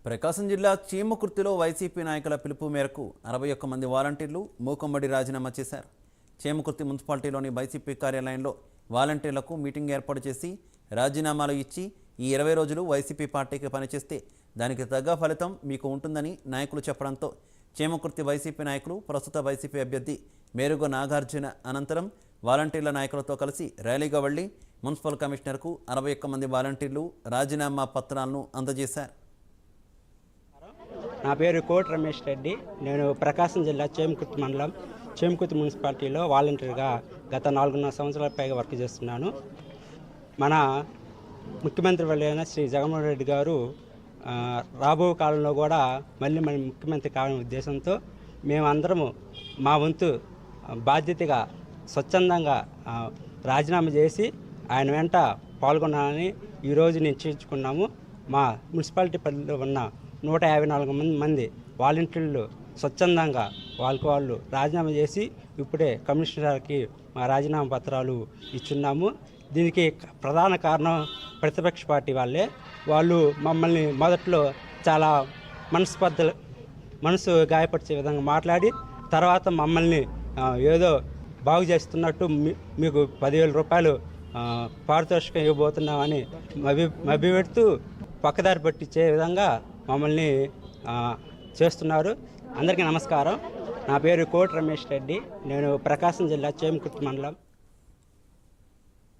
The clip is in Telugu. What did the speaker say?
ప్రకాశం జిల్లా చీమకుర్తిలో వైసీపీ నాయకుల పిలుపు మేరకు 61 మంది వాలంటీర్లు మూకమ్మడి రాజీనామా చేశారు. చీమకుర్తి మున్సిపాలిటీలోని వైసీపీ కార్యాలయంలో వాలంటీర్లకు మీటింగ్ ఏర్పాటు చేసి రాజీనామాలు ఇచ్చి ఈ 20 రోజులు వైసీపీ పార్టీకి పనిచేస్తే దానికి తగ్గ ఫలితం మీకు ఉంటుందని నాయకులు చెప్పడంతో చీమకుర్తి వైసీపీ నాయకులు ప్రస్తుత వైసీపీ అభ్యర్థి మేరుగ నాగార్జున అనంతరం వాలంటీర్ల నాయకులతో కలిసి ర్యాలీగా వెళ్లి మున్సిపల్ కమిషనర్కు 61 మంది వాలంటీర్లు రాజీనామా పత్రాలను అందజేశారు. నా పేరు కోటి రమేష్ రెడ్డి. నేను ప్రకాశం జిల్లా చేమకుర్తి మండలం చేమకుర్తి మున్సిపాలిటీలో వాలంటీర్గా గత 4.5 సంవత్సరాల పైగా వర్క్ చేస్తున్నాను. మన ముఖ్యమంత్రి వాళ్ళైన శ్రీ జగన్మోహన్ రెడ్డి గారు రాబో కాలంలో కూడా మళ్ళీ మన ముఖ్యమంత్రి కావాలనే ఉద్దేశంతో మేమందరము మా వంతు బాధ్యతగా స్వచ్ఛందంగా రాజీనామా చేసి ఆయన వెంట పాల్గొనాలని ఈరోజు నిశ్చయించుకున్నాము. మా మున్సిపాలిటీ పరిధిలో ఉన్న 154 మంది వాలంటీర్లు స్వచ్ఛందంగా వాళ్ళు రాజీనామా చేసి ఇప్పుడే కమిషనర్కి మా రాజీనామా పత్రాలు ఇచ్చున్నాము. దీనికి ప్రధాన కారణం ప్రతిపక్ష పార్టీ వాళ్ళే. వాళ్ళు మమ్మల్ని మొదట్లో చాలా మనసు గాయపరిచే విధంగా మాట్లాడి తర్వాత మమ్మల్ని ఏదో బాగు చేస్తున్నట్టు మీకు 10,000 రూపాయలు పారితోషికం ఇవ్వబోతున్నామని మభ్యపెడుతూ పక్కదారి పట్టించే విధంగా మమ్మల్ని చేస్తున్నారు. అందరికీ నమస్కారం. నా పేరు కోటి రమేష్ రెడ్డి. నేను ప్రకాశం జిల్లా చేమకుర్తి మండలం